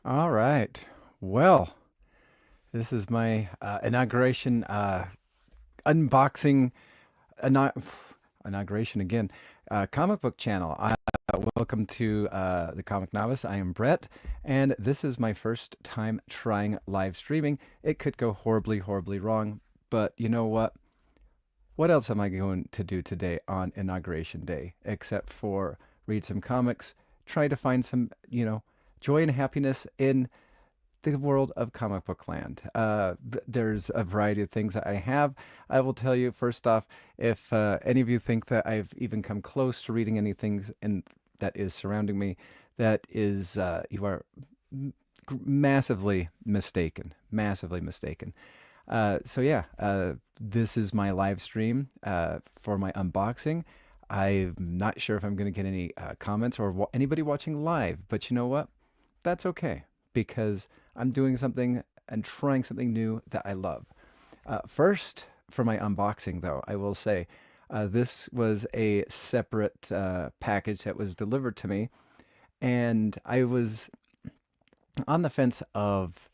All right. Well, this is my inauguration unboxing inau- inauguration again. Comic book channel. Welcome to the Comic Novice. I am Brett, and this is my first time trying live streaming. It could go horribly, horribly wrong, but you know what? What else am I going to do today on inauguration day except for read some comics, try to find some, joy and happiness in the world of comic book land. There's a variety of things that I have. I will tell you first off, if any of you think that I've even come close to reading anything that is surrounding me, that is, you are massively mistaken. Massively mistaken. So yeah, this is my live stream for my unboxing. I'm not sure if I'm going to get any comments or anybody watching live, but you know what? That's okay because I'm doing something and trying something new that I love. First, for my unboxing, though, I will say this was a separate package that was delivered to me, and I was on the fence of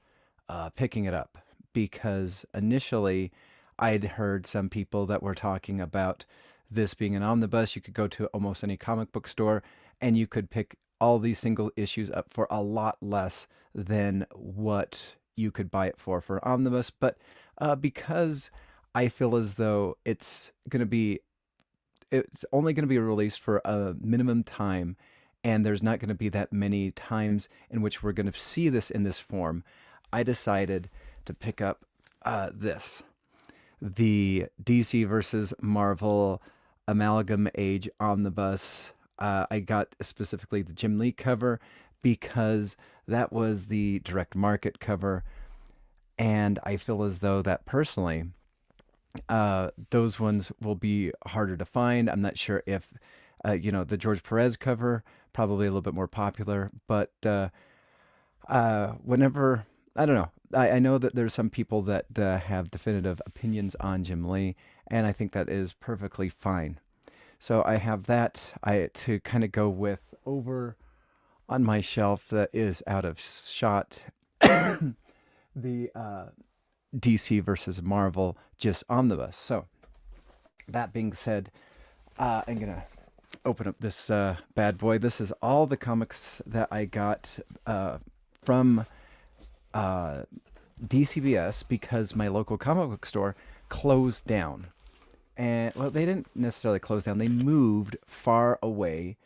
picking it up because initially I'd heard some people that were talking about this being an omnibus. You could go to almost any comic book store and you could pick all these single issues up for a lot less than what you could buy it for omnibus. But because I feel as though it's only going to be released for a minimum time, and there's not going to be that many times in which we're going to see this in this form. I decided to pick up this, the DC versus Marvel Amalgam Age Omnibus. I got specifically the Jim Lee cover because that was the direct market cover, and I feel as though that personally those ones will be harder to find. I'm not sure if, the George Perez cover, probably a little bit more popular, but whenever, I don't know. I know that there's some people that have definitive opinions on Jim Lee, and I think that is perfectly fine. So I have that to kind of go with over on my shelf that is out of shot. The DC versus Marvel just omnibus. So that being said, I'm gonna open up this bad boy. This is all the comics that I got from uh, DCBS because my local comic book store closed down. And well, they didn't necessarily close down. They moved far away,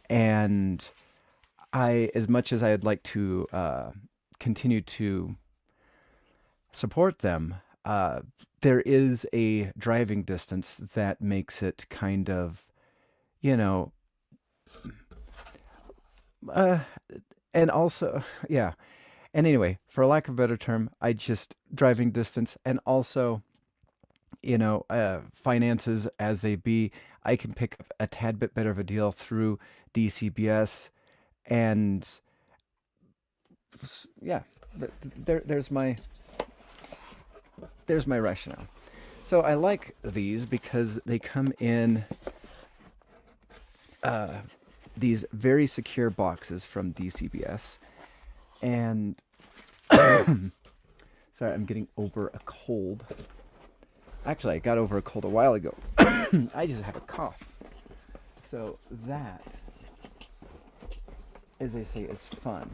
and as much as I'd like to continue to support them, there is a driving distance that makes it kind of, you know, uh, and also, yeah. And anyway, for lack of a better term, I just driving distance and also, finances as they be, I can pick up a tad bit better of a deal through DCBS. And yeah, there, there's my there's my rationale. So I like these because they come in these very secure boxes from DCBS. And sorry, I'm getting over a cold. Actually, I got over a cold a while ago. I just have a cough. So that, as they say, is fun.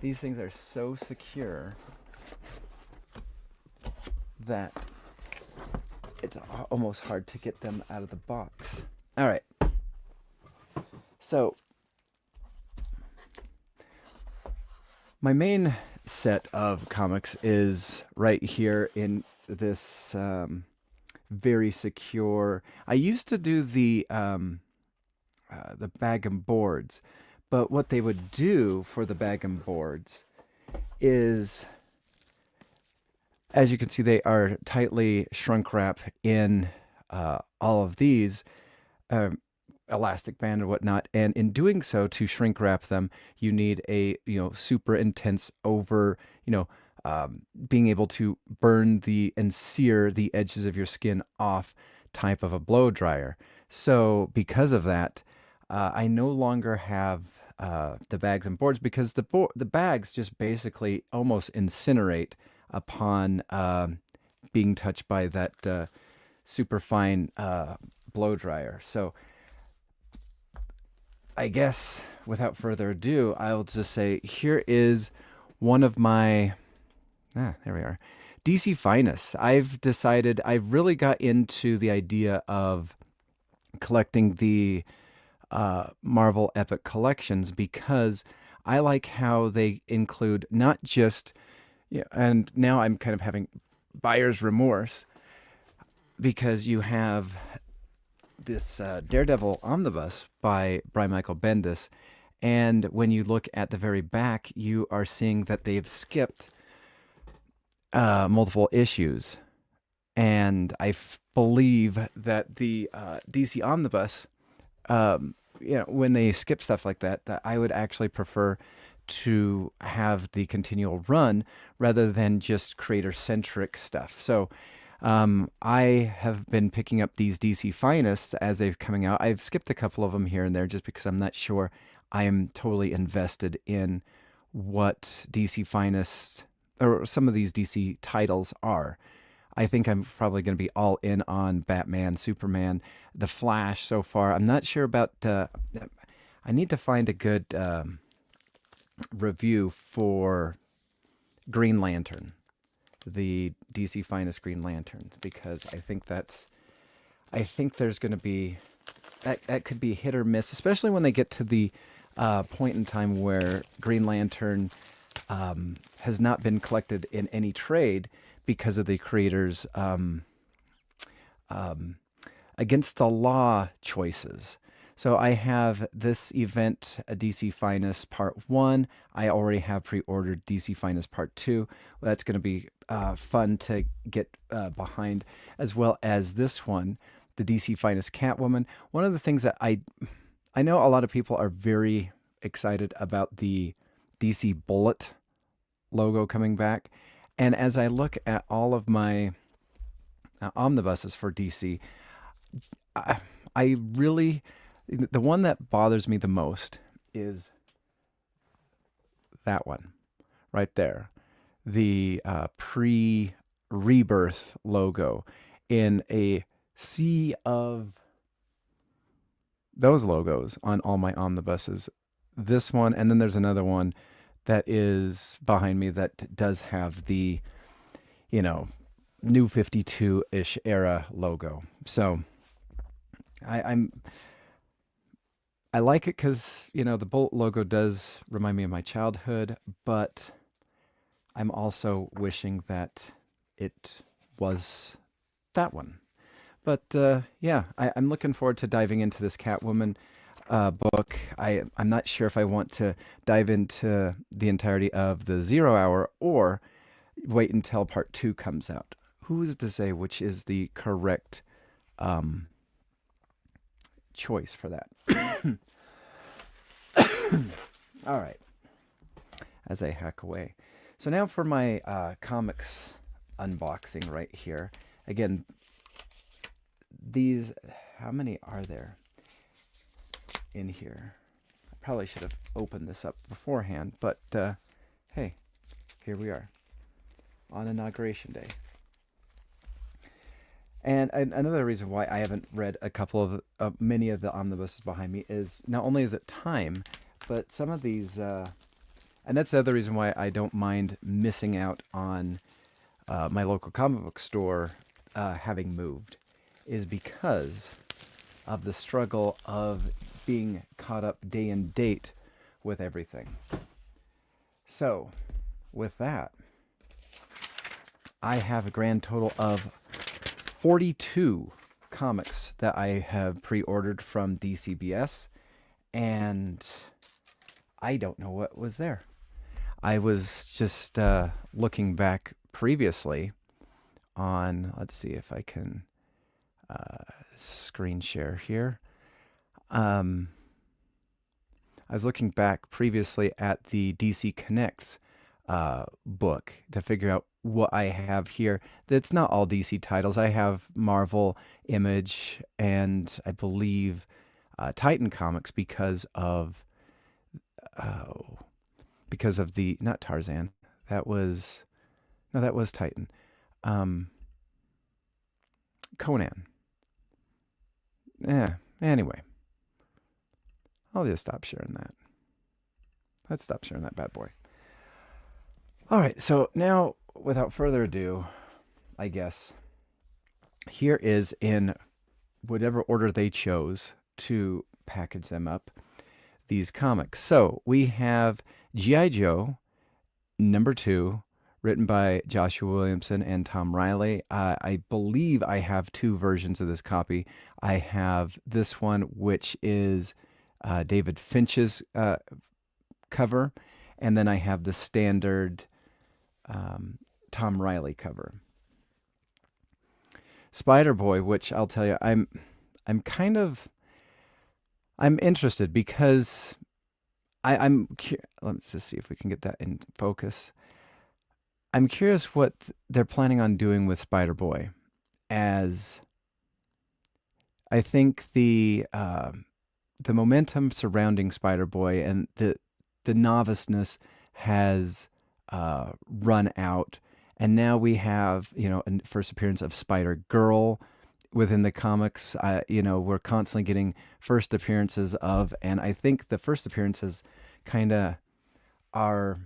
These things are so secure that it's almost hard to get them out of the box. All right. So my main set of comics is right here in this very secure. I used to do the bag and boards, but what they would do for the bag and boards is, as you can see, they are tightly shrunk wrap in all of these. Elastic band and whatnot. And in doing so, to shrink wrap them, you need a super intense over being able to burn the and sear the edges of your skin off type of a blow dryer. So because of that, I no longer have the bags and boards because the bags just basically almost incinerate upon being touched by that super fine blow dryer. So I guess without further ado, I'll just say here is one of my there we are. DC Finest. I've really got into the idea of collecting the Marvel Epic collections because I like how they include not just, yeah, and now I'm kind of having buyer's remorse because you have this Daredevil omnibus by Brian Michael Bendis, and when you look at the very back, you are seeing that they've skipped multiple issues, and believe that the DC omnibus, when they skip stuff like that, that I would actually prefer to have the continual run rather than just creator-centric stuff. So I have been picking up these DC Finest as they've coming out. I've skipped a couple of them here and there just because I'm not sure I am totally invested in what DC Finest or some of these DC titles are. I think I'm probably going to be all in on Batman, Superman, The Flash so far. I'm not sure about. I need to find a good review for Green Lantern, the DC Finest Green Lantern, because I think there's going to be that could be hit or miss, especially when they get to the point in time where Green Lantern has not been collected in any trade because of the creators' against the law choices. So I have this event, DC Finest Part 1. I already have pre-ordered DC Finest Part 2. That's going to be fun to get behind, as well as this one, the DC Finest Catwoman. One of the things that I know a lot of people are very excited about the DC Bullet logo coming back. And as I look at all of my omnibuses for DC, I really, the one that bothers me the most is that one right there. The pre-rebirth logo in a sea of those logos on all my omnibuses. This one, and then there's another one that is behind me that does have the, New 52-ish era logo. So I like it because, the Bolt logo does remind me of my childhood, but I'm also wishing that it was that one. But yeah, I'm looking forward to diving into this Catwoman book. I'm not sure if I want to dive into the entirety of the 0 Hour or wait until part 2 comes out. Who's to say which is the correct choice for that? All right, as I hack away. So now for my comics unboxing right here. Again, these, how many are there in here? I probably should have opened this up beforehand, but hey, here we are on Inauguration Day. And another reason why I haven't read a couple of many of the omnibuses behind me is not only is it time, but some of these, and that's the other reason why I don't mind missing out on my local comic book store having moved, is because of the struggle of being caught up day and date with everything. So, with that, I have a grand total of 42 comics that I have pre-ordered from DCBS, and I don't know what was there. I was just looking back previously on, let's see if I can screen share here. I was looking back previously at the DC Connects book to figure out what I have here. It's not all DC titles. I have Marvel, Image, and I believe Titan Comics because of oh, because of the not Tarzan. That was no, that was Titan. Um, Conan. Yeah. Anyway, I'll just stop sharing that. Let's stop sharing that bad boy. All right. So now, without further ado, I guess here is in whatever order they chose to package them up, these comics. So we have G.I. Joe #2, written by Joshua Williamson and Tom Riley. I believe I have two versions of this copy. I have this one, which is David Finch's cover, and then I have the standard Tom Riley cover. Spider Boy, which I'll tell you, I'm kind of I'm interested because let's just see if we can get that in focus. I'm curious what they're planning on doing with Spider Boy, as I think the momentum surrounding Spider Boy and the noviceness has run out, and now we have a first appearance of Spider Girl within the comics. We're constantly getting first appearances of, and I think the first appearances kind of are,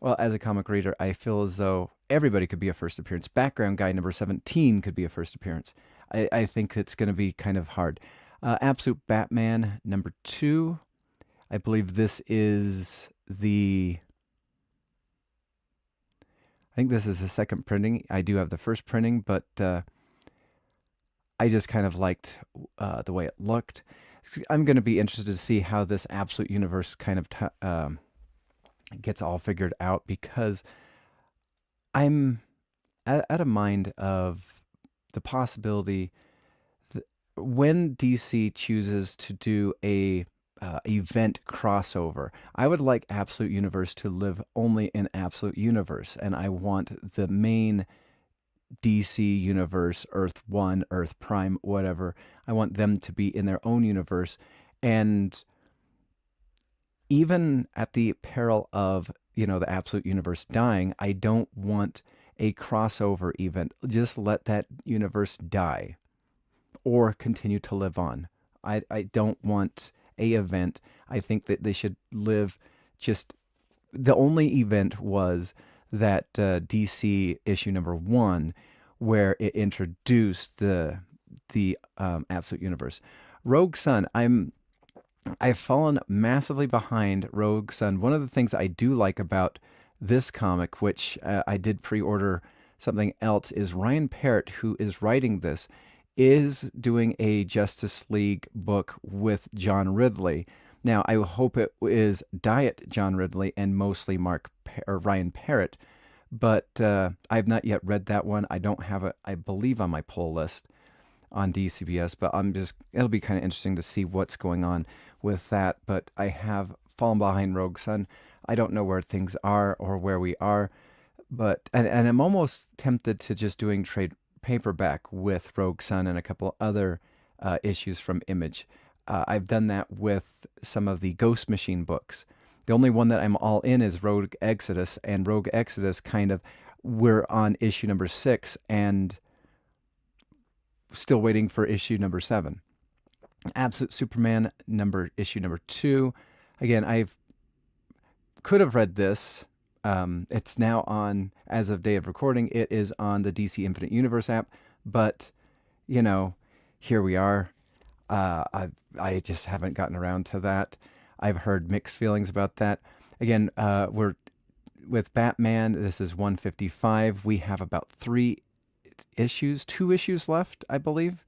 well, as a comic reader, I feel as though everybody could be a first appearance. Background Guy #17 could be a first appearance. I think it's going to be kind of hard. Absolute Batman #2. I believe this is I think this is the second printing. I do have the first printing, but I just kind of liked the way it looked. I'm going to be interested to see how this Absolute Universe kind of gets all figured out, because I'm at a mind of the possibility that when DC chooses to do a event crossover, I would like Absolute Universe to live only in Absolute Universe, and I want the main DC universe, Earth 1, Earth Prime, whatever, I want them to be in their own universe. And even at the peril of, the Absolute Universe dying, I don't want a crossover event. Just let that universe die or continue to live on. I don't want a event. I think that they should live just. The only event was that DC issue #1, where it introduced the Absolute Universe. Rogue Sun, I've fallen massively behind Rogue Sun. One of the things I do like about this comic, which I did pre-order something else, is Ryan Parrott, who is writing this, is doing a Justice League book with John Ridley. Now, I hope it is Diet John Ridley and mostly Ryan Parrott, but I've not yet read that one. I don't have it, I believe, on my pull list on DCBS, but it'll be kind of interesting to see what's going on with that. But I have fallen behind Rogue Sun. I don't know where things are or where we are, but and I'm almost tempted to just doing trade paperback with Rogue Sun and a couple other issues from Image. I've done that with some of the Ghost Machine books. The only one that I'm all in is Rogue Exodus, and Rogue Exodus we're on issue #6 and still waiting for issue #7. Absolute Superman issue #2. Again, I could have read this. It's now on, as of day of recording, it is on the DC Infinite Universe app, but here we are. I just haven't gotten around to that. I've heard mixed feelings about that. Again, we're with Batman. This is 155. We have about 2 issues left, I believe,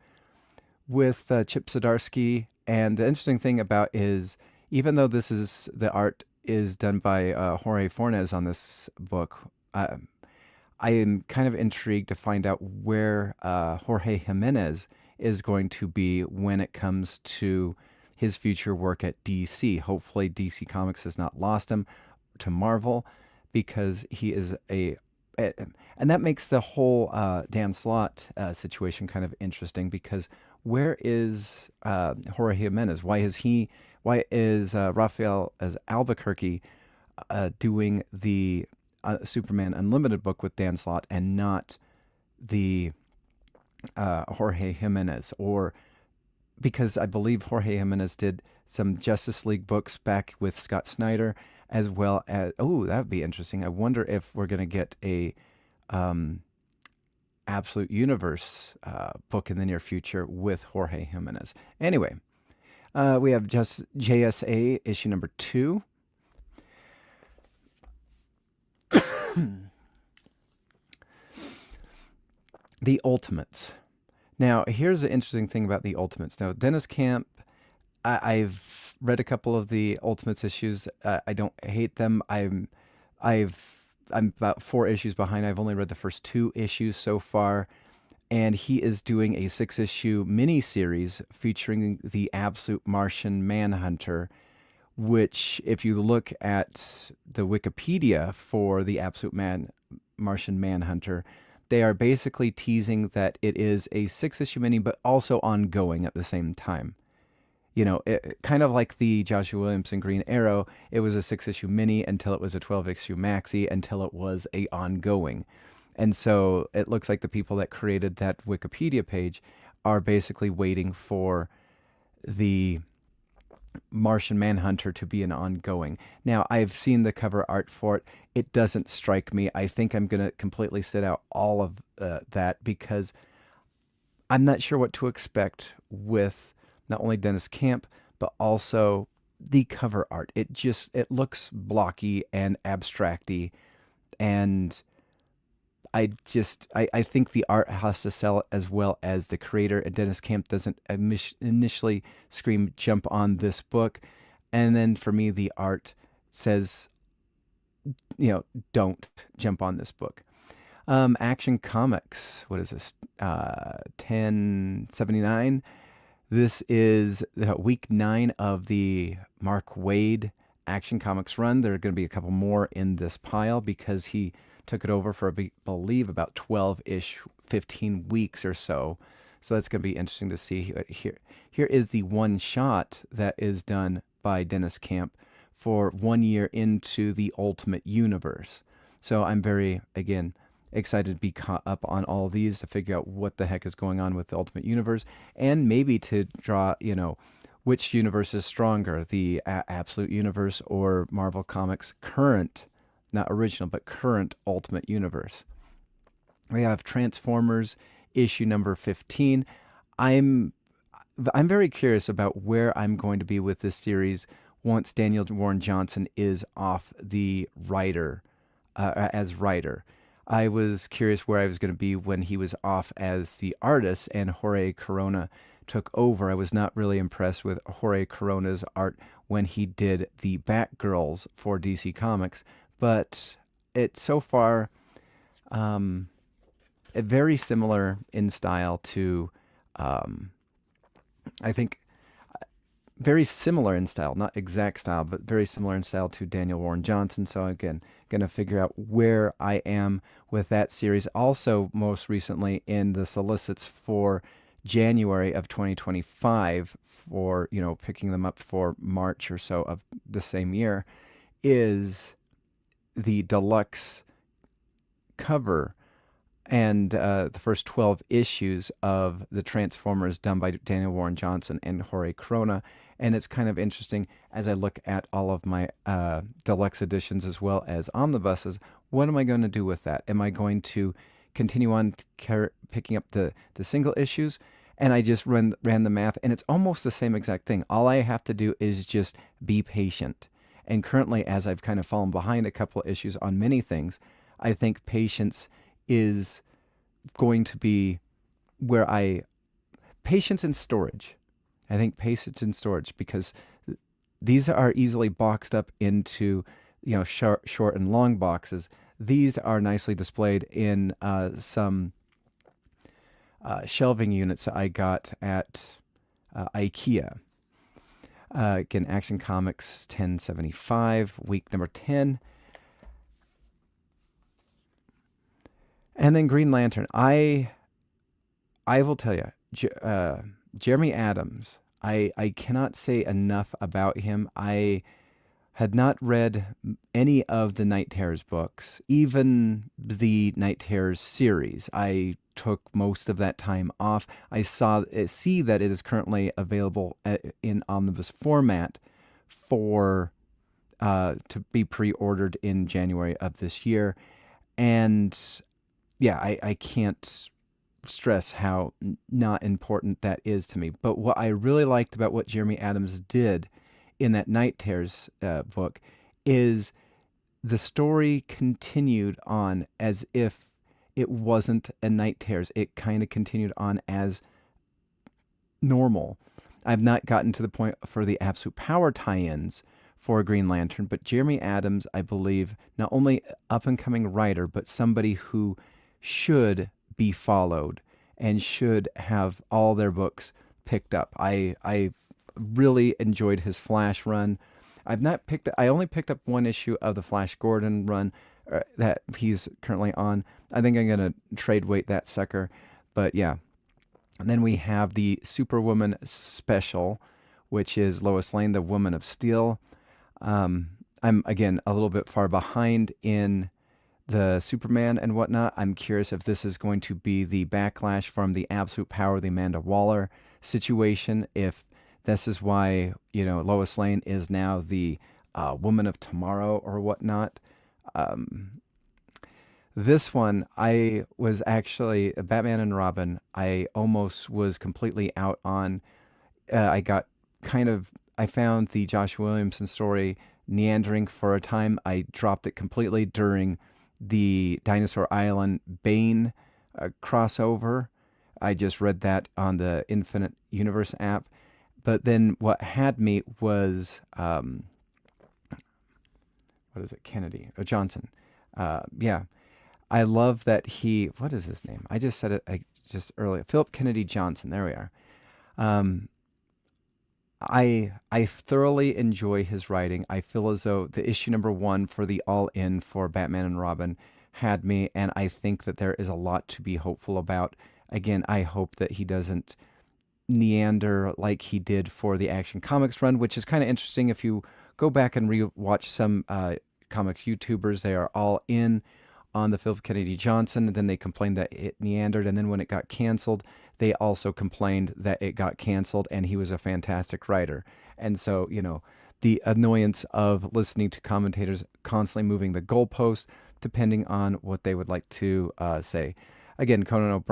with Chip Zdarsky. And the interesting thing about is, even though the art is done by Jorge Fornes on this book, I am kind of intrigued to find out where Jorge Jimenez is going to be when it comes to his future work at DC. Hopefully DC Comics has not lost him to Marvel, because he is and that makes the whole Dan Slott situation kind of interesting, because where is Jorge Jimenez? Why Why is Raphael as Albuquerque doing the Superman Unlimited book with Dan Slott and not the Jorge Jimenez? Or because I believe Jorge Jimenez did some Justice League books back with Scott Snyder, as well as, oh, that would be interesting. I wonder if we're going to get a um, Absolute Universe book in the near future with Jorge Jimenez. Anyway, we have just JSA issue number 2. The Ultimates. Now, here's the interesting thing about the Ultimates. Now, Dennis Camp, I've read a couple of the Ultimates issues. I don't hate them. I'm about 4 issues behind. I've only read the first 2 issues so far, and he is doing a 6-issue mini-series featuring the Absolute Martian Manhunter, which, if you look at the Wikipedia for the Martian Manhunter, they are basically teasing that it is a 6-issue mini, but also ongoing at the same time. You know, kind of like the Joshua Williamson Green Arrow, it was a 6-issue mini until it was a 12-issue maxi until it was a ongoing. And so it looks like the people that created that Wikipedia page are basically waiting for the Martian Manhunter to be an ongoing. Now, I've seen the cover art for it. It doesn't strike me. I think I'm going to completely sit out all of that because I'm not sure what to expect with not only Dennis Camp, but also the cover art. It looks blocky and abstracty, and I think the art has to sell as well as the creator. And Dennis Camp doesn't initially scream, jump on this book. And then for me, the art says, don't jump on this book. Action Comics, what is this? 1079. This is week 9 of the Mark Waid Action Comics run. There are going to be a couple more in this pile because he took it over for, I believe, about 12-ish, 15 weeks or so. So that's going to be interesting to see. Here is the one shot that is done by Dennis Camp for 1 year into the Ultimate Universe. So I'm very, again, excited to be caught up on all of these to figure out what the heck is going on with the Ultimate Universe, and maybe to draw, which universe is stronger, the Absolute Universe or Marvel Comics current, not original, but current Ultimate Universe. We have Transformers issue number 15. I'm very curious about where I'm going to be with this series once Daniel Warren Johnson is off the writer, as writer. I was curious where I was going to be when he was off as the artist and Jorge Corona took over. I was not really impressed with Jorge Corona's art when he did the Batgirls for DC Comics, but it's so far very similar in style to, I think, very similar in style, not exact style, but very similar in style to Daniel Warren Johnson. So again, going to figure out where I am with that series. Also, most recently in the solicits for January of 2025 for, picking them up for March or so of the same year is the deluxe cover and the first 12 issues of the Transformers done by Daniel Warren Johnson and Jorge Corona. And it's kind of interesting as I look at all of my deluxe editions as well as omnibuses. What am I going to do with that? Am I going to continue on picking up the single issues? And I just ran the math, and it's almost the same exact thing. All I have to do is just be patient. And currently, as I've kind of fallen behind a couple of issues on many things, I think patience is going to be where patience and storage. I think patience and storage, because these are easily boxed up into, short and long boxes. These are nicely displayed in some shelving units that I got at IKEA. Again, Action Comics 1075, week number 10. And then Green Lantern. I will tell you, Jeremy Adams, I cannot say enough about him. I had not read any of the Night Terrors books, even the Night Terrors series. I took most of that time off. See that it is currently available in omnibus format for to be pre-ordered in January of this year. And yeah, I can't stress how not important that is to me. But what I really liked about what Jeremy Adams did in that Night Terrors book is the story continued on as if it wasn't a Night Terrors. It kind of continued on as normal. I've not gotten to the point for the Absolute Power tie-ins for Green Lantern, but Jeremy Adams, I believe, not only up and coming writer, but somebody who should be followed and should have all their books picked up. I really enjoyed his Flash run. I only picked up one issue of the Flash Gordon run that he's currently on. I think I'm gonna trade weight that sucker, but yeah. And then we have the Superwoman special, which is Lois Lane, the Woman of Steel. I'm again a little bit far behind in the Superman and whatnot. I'm curious if this is going to be the backlash from the Absolute Power of the Amanda Waller situation. If this is why, Lois Lane is now the Woman of Tomorrow or whatnot. This one, I was actually Batman and Robin. I almost was completely out on. I got I found the Josh Williamson story neandering for a time. I dropped it completely during the Dinosaur Island Bane crossover. I just read that on the Infinite Universe app. But then what had me was, what is it? Kennedy or Johnson. Yeah. I love that what is his name? I just said it just earlier. Philip Kennedy Johnson. There we are. I thoroughly enjoy his writing. I feel as though the issue number 1 for the all-in for Batman and Robin had me, and I think that there is a lot to be hopeful about. Again, I hope that he doesn't neander like he did for the Action Comics run, which is kind of interesting. If you go back and rewatch some comics YouTubers, they are all in on the Philip Kennedy Johnson, and then they complained that it neandered, and then when it got canceled, they also complained that it got canceled, and he was a fantastic writer. And so, the annoyance of listening to commentators constantly moving the goalposts, depending on what they would like to say. Again, Conan,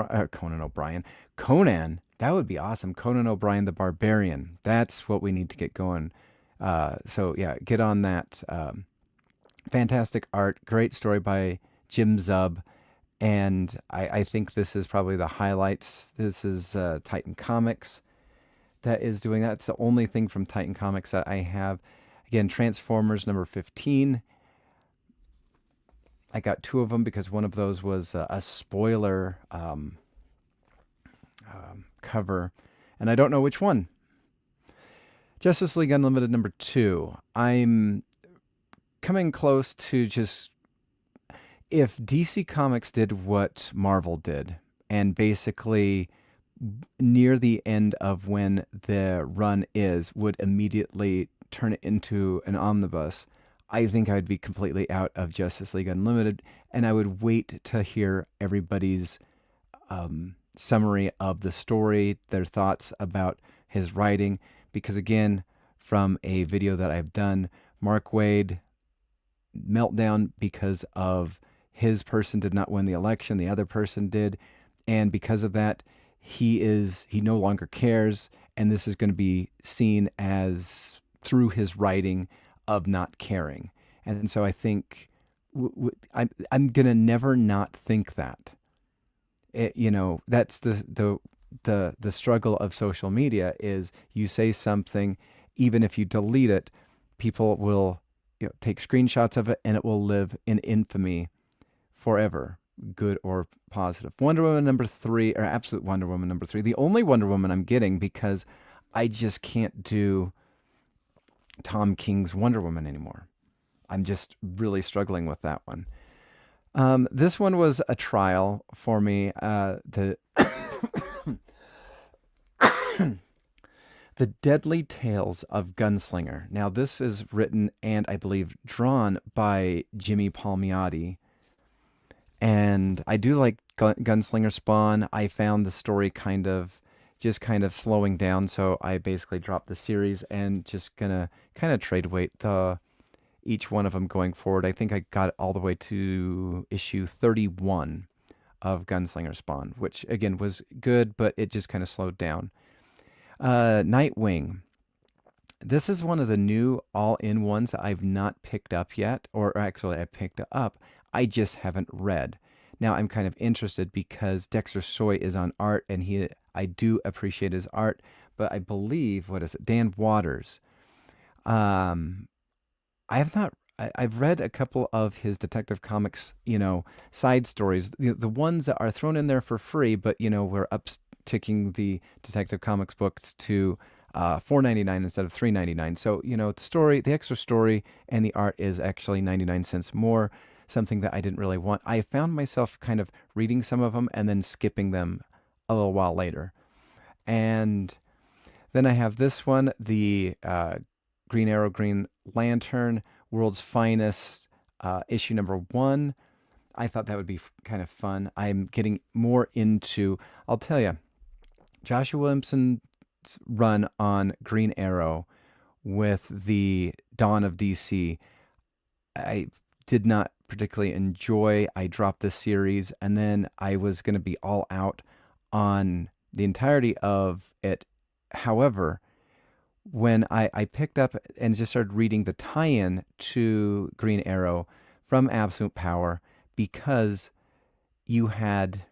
that would be awesome. Conan O'Brien the Barbarian. That's what we need to get going. So yeah, get on that. Fantastic art, great story by Jim Zub, and I think this is probably the highlights. This is Titan Comics that is doing that. It's the only thing from Titan Comics that I have. Again, Transformers number 15. I got 2 of them because one of those was a spoiler cover, and I don't know which one. Justice League Unlimited number 2. I'm coming close to just, if DC Comics did what Marvel did, and basically near the end of when the run would immediately turn it into an omnibus, I think I'd be completely out of Justice League Unlimited, and I would wait to hear everybody's summary of the story, their thoughts about his writing, because again, from a video that I've done, Mark Waid meltdown because of his person did not win the election, the other person did, and because of that, he no longer cares, and this is going to be seen as through his writing of not caring. And so I think I'm gonna never not think that. That's the struggle of social media is you say something, even if you delete it, people will take screenshots of it, and it will live in infamy forever, good or positive. Wonder Woman number 3, or Absolute Wonder Woman number 3, the only Wonder Woman I'm getting because I just can't do Tom King's Wonder Woman anymore. I'm just really struggling with that one. This one was a trial for me. The The Deadly Tales of Gunslinger. Now, this is written and I believe drawn by Jimmy Palmiotti. And I do like Gunslinger Spawn. I found the story kind of slowing down, so I basically dropped the series and just gonna kind of trade weight each one of them going forward. I think I got all the way to issue 31 of Gunslinger Spawn, which again was good, but it just kind of slowed down. Nightwing. This is one of the new all-in ones that I've not picked up yet, or actually I picked it up. I just haven't read. Now I'm kind of interested because Dexter Soy is on art, and I do appreciate his art, but I believe, what is it, Dan Waters. Um, I have not. I've read a couple of his Detective Comics, side stories, the ones that are thrown in there for free, but we're upticking the Detective Comics books to $4.99 instead of $3.99. So the extra story, and the art is actually 99 cents more. Something that I didn't really want. I found myself kind of reading some of them and then skipping them a little while later. And then I have this one, the Green Arrow, Green Lantern, World's Finest, issue number 1. I thought that would be kind of fun. I'm getting more into, I'll tell you, Joshua Williamson's run on Green Arrow with the Dawn of DC. I did not particularly enjoy. I dropped this series, and then I was going to be all out on the entirety of it. However, when I picked up and just started reading the tie-in to Green Arrow from Absolute Power, because you had,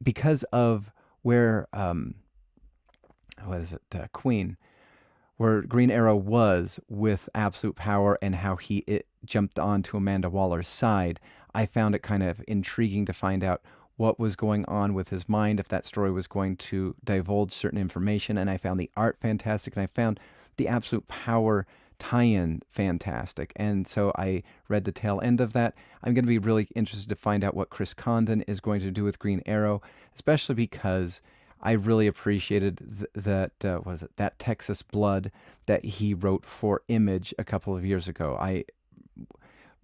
because of where, what is it, Queen, where Green Arrow was with Absolute Power and how it jumped onto Amanda Waller's side, I found it kind of intriguing to find out what was going on with his mind, if that story was going to divulge certain information. And I found the art fantastic, and I found the Absolute Power tie-in fantastic. And so I read the tail end of that. I'm going to be really interested to find out what Chris Condon is going to do with Green Arrow, especially because I really appreciated that Texas Blood that he wrote for Image a couple of years ago. I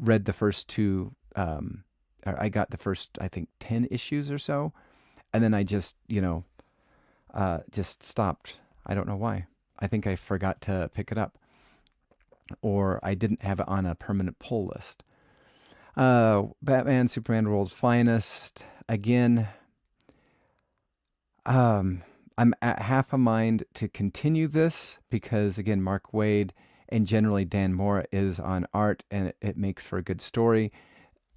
read the first two, I got the first, I think, 10 issues or so, and then I just, just stopped. I don't know why. I think I forgot to pick it up, or I didn't have it on a permanent pull list. Batman, Superman, World's Finest. Again, I'm at half a mind to continue this because, again, Mark Waid and generally Dan Mora is on art, and it makes for a good story.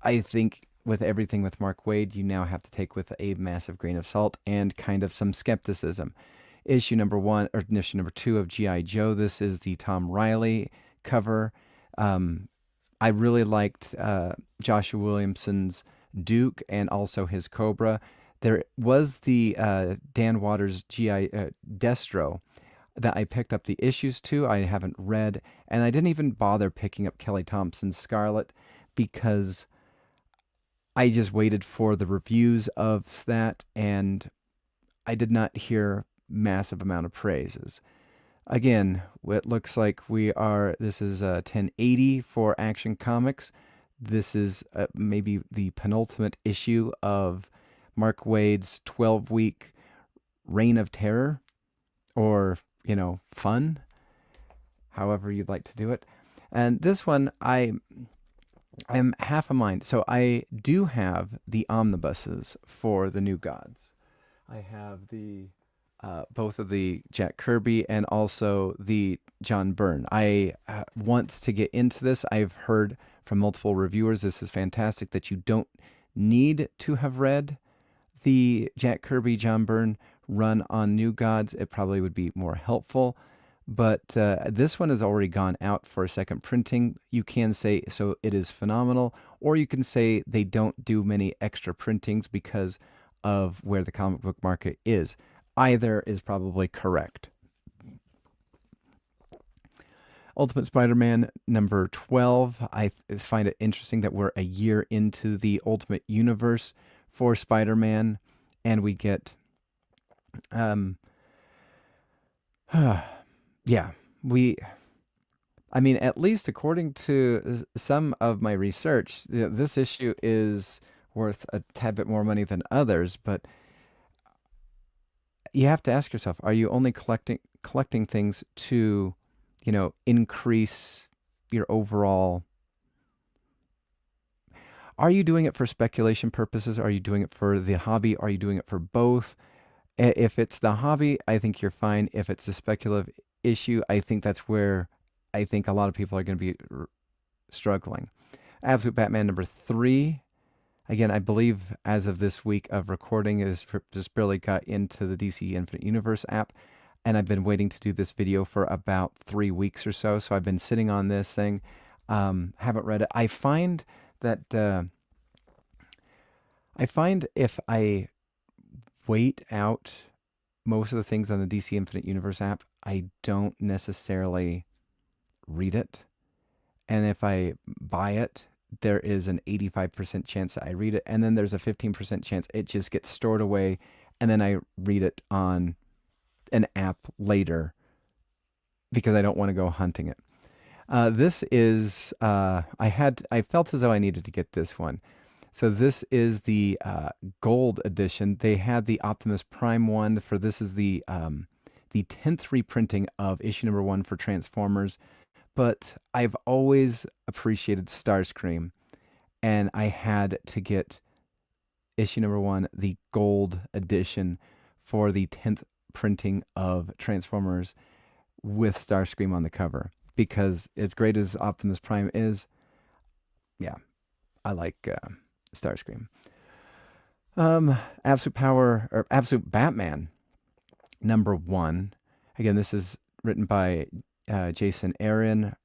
I think with everything with Mark Waid, you now have to take with a massive grain of salt and kind of some skepticism. Issue number 1, or issue number 2 of G.I. Joe. This is the Tom Riley cover. I really liked Joshua Williamson's Duke and also his Cobra. There was the Dan Waters G.I. Destro that I picked up the issues to. I haven't read, and I didn't even bother picking up Kelly Thompson's Scarlet because I just waited for the reviews of that, and I did not hear massive amount of praises. Again, it looks like this is 1080 for Action Comics. This is maybe the penultimate issue of Mark Waid's 12-week reign of terror, or, fun, however you'd like to do it. And this one, I'm half a mind. So I do have the omnibuses for the New Gods. I have both of the Jack Kirby and also the John Byrne. I want to get into this. I've heard from multiple reviewers this is fantastic, that you don't need to have read the Jack Kirby, John Byrne run on New Gods. It probably would be more helpful. But this one has already gone out for a second printing. You can say, so it is phenomenal, or you can say they don't do many extra printings because of where the comic book market is. Either is probably correct. Ultimate Spider-Man number 12. I find it interesting that we're a year into the Ultimate Universe for Spider-Man, and we get Yeah, we I mean, at least according to some of my research, this issue is worth a tad bit more money than others, but you have to ask yourself, are you only collecting things to, increase your overall. Are you doing it for speculation purposes? Are you doing it for the hobby? Are you doing it for both? If it's the hobby, I think you're fine. If it's a speculative issue, I think that's where I think a lot of people are going to be struggling. Absolute Batman number three. Again, I believe as of this week of recording, is just barely got into the DC Infinite Universe app, and I've been waiting to do this video for about 3 weeks or so. So I've been sitting on this thing, haven't read it. That I find if I wait out most of the things on the DC Infinite Universe app, I don't necessarily read it. And if I buy it, there is an 85% chance that I read it. And then there's a 15% chance it just gets stored away. And then I read it on an app later because I don't want to go hunting it. This is, I felt as though I needed to get this one. So this is the gold edition. They had the Optimus Prime one for this is the 10th reprinting of issue number one for Transformers. But I've always appreciated Starscream, and I had to get issue number one, the gold edition for the 10th printing of Transformers with Starscream on the cover. Because as great as Optimus Prime is, yeah, I like Starscream. Absolute Power or Absolute Batman number one. Again, this is written by Jason Aaron,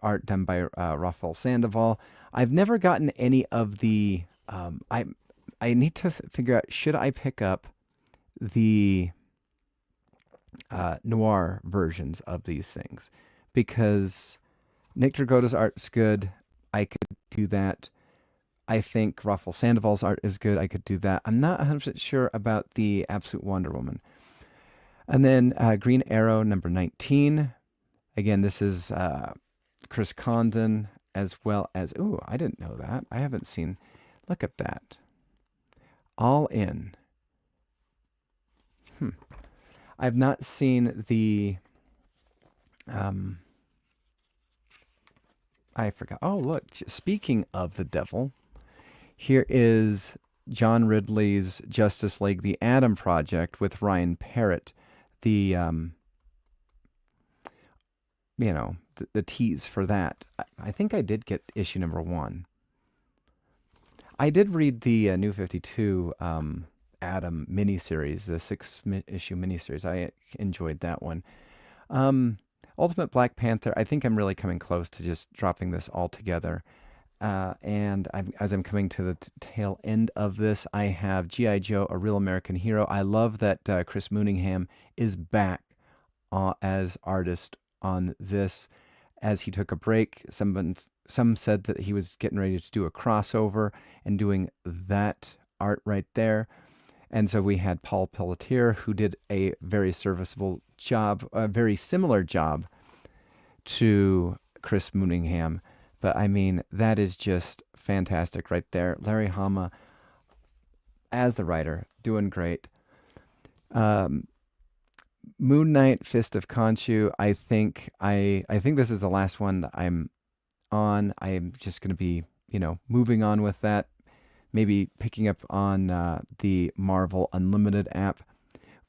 art done by Rafael Sandoval. I've never gotten any of the. I need to figure out, should I pick up the noir versions of these things, because Nick Dragotta's art's good. I could do that. I think Rafael Sandoval's art is good. I could do that. I'm not 100% sure about the Absolute Wonder Woman. And then Green Arrow number 19. Again, this is Chris Condon as well as. Ooh, I didn't know that. I haven't seen. Look at that. All in. I've not seen the. I forgot. Oh, look. Speaking of the devil, here is John Ridley's Justice League: The Atom Project with Ryan Parrott. The the tease for that. I think I did get issue number one. I did read the New 52 Atom miniseries, the issue miniseries. I enjoyed that one. Ultimate Black Panther. I think I'm really coming close to just dropping this all together. And as I'm coming to the tail end of this, I have G.I. Joe, A Real American Hero. I love that Chris Mooningham is back as artist on this, as he took a break. Some said that he was getting ready to do a crossover and doing that art right there. And so we had Paul Pelletier, who did a very serviceable job, a very similar job to Chris Mooningham. But I mean, that is just fantastic right there. Larry Hama, as the writer, doing great. Moon Knight, Fist of Khonshu. I think this is the last one that I'm on. I'm just going to be, moving on with that. Maybe picking up on the Marvel Unlimited app.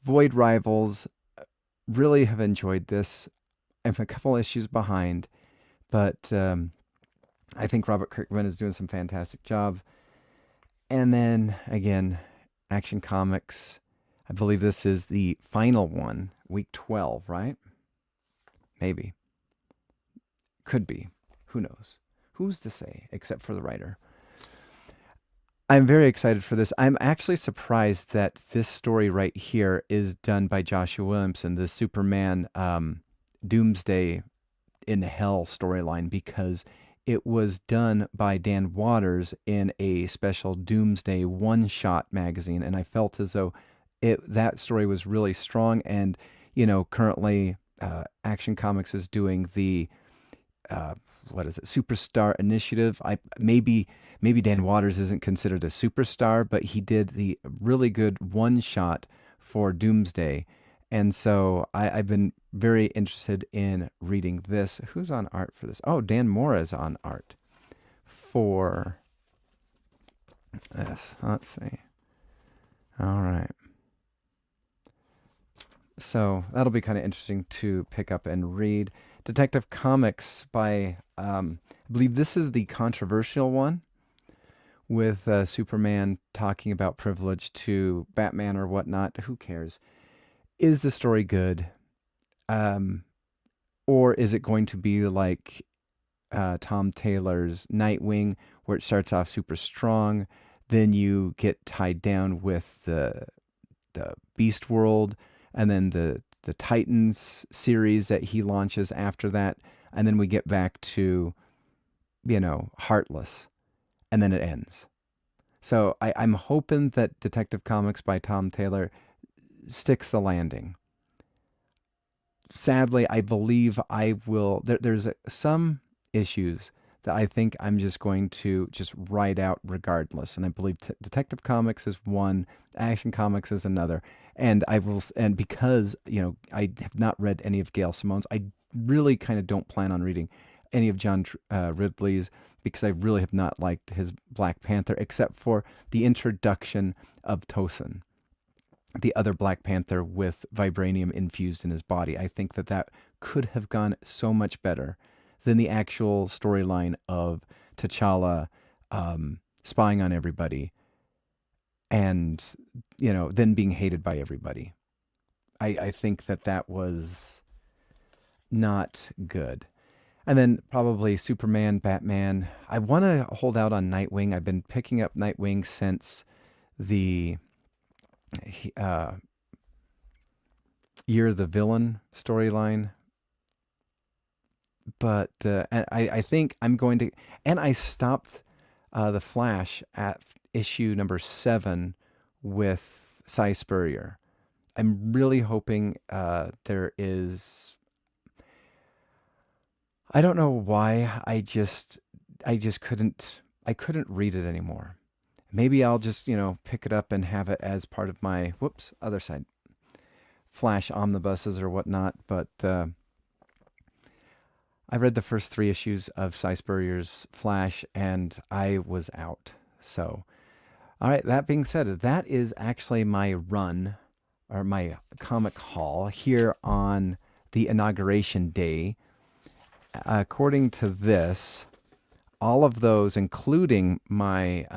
Void Rivals. Really have enjoyed this. I'm a couple issues behind, but I think Robert Kirkman is doing some fantastic job. And then again, Action Comics. I believe this is the final one, week 12, right? Maybe. Could be. Who knows? Who's to say, except for the writer? I'm very excited for this. I'm actually surprised that this story right here is done by Joshua Williamson, the Superman Doomsday in Hell storyline, because it was done by Dan Waters in a special Doomsday one-shot magazine, and I felt as though that story was really strong, and Currently, Action Comics is doing the uh, what is it, Superstar Initiative. I maybe Dan Waters isn't considered a superstar, but he did the really good one shot for Doomsday, and so I've been very interested in reading this. Who's on art for this? Oh, Dan Mora is on art for this. Let's see. All right. So that'll be kind of interesting to pick up and read. Detective Comics by, I believe this is the controversial one with Superman talking about privilege to Batman or whatnot. Who cares? Is the story good? Um, or is it going to be like Tom Taylor's Nightwing, where it starts off super strong, then you get tied down with the Beast World, and then the Titans series that he launches after that, and then we get back to Heartless, and then it ends. So I'm hoping that Detective Comics by Tom Taylor sticks the landing. Sadly, I believe I will. There's some issues that I think I'm just going to just write out regardless. And I believe Detective Comics is one, Action Comics is another. And I will, and because I have not read any of Gail Simone's, I really kind of don't plan on reading any of John Ridley's because I really have not liked his Black Panther, except for the introduction of Tosin, the other Black Panther with vibranium infused in his body. I think that that could have gone so much better than the actual storyline of T'Challa spying on everybody and, then being hated by everybody. I think that that was not good. And then probably Superman, Batman. I want to hold out on Nightwing. I've been picking up Nightwing since the uh, Year of the Villain storyline. But I think I'm going to, and I stopped the Flash at issue number 7 with Cy Spurrier. I'm really hoping there is. I don't know why. I just couldn't read it anymore. Maybe I'll just pick it up and have it as part of my other side Flash omnibuses or whatnot. But I read the first 3 issues of Cy Spurrier's Flash and I was out. So, all right, that being said, that is actually my run or my comic haul here on the inauguration day. According to this, all of those, including my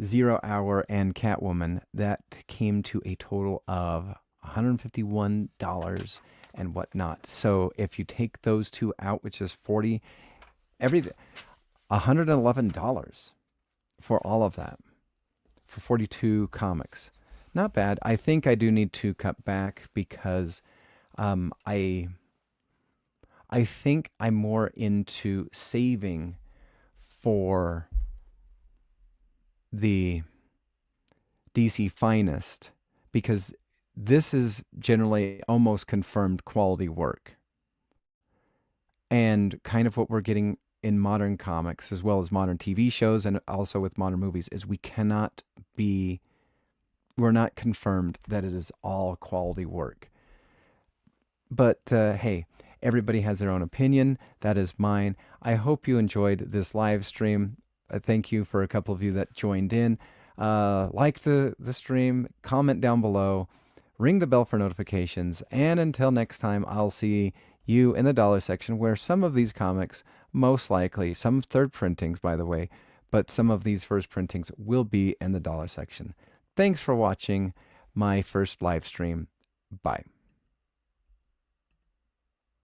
Zero Hour and Catwoman, that came to a total of $151 and whatnot. So if you take those two out, which is $111 for all of that, for 42 comics. Not bad. I think I do need to cut back because I think I'm more into saving for the DC Finest because this is generally almost confirmed quality work. And kind of what we're getting in modern comics as well as modern TV shows and also with modern movies is we're not confirmed that it is all quality work. But hey, everybody has their own opinion. That is mine. I hope you enjoyed this live stream. Thank you for a couple of you that joined in. Like the stream, comment down below, ring the bell for notifications, and until next time, I'll see you in the dollar section where some of these comics, most likely, some third printings, by the way, but some of these first printings will be in the dollar section. Thanks for watching my first live stream. Bye.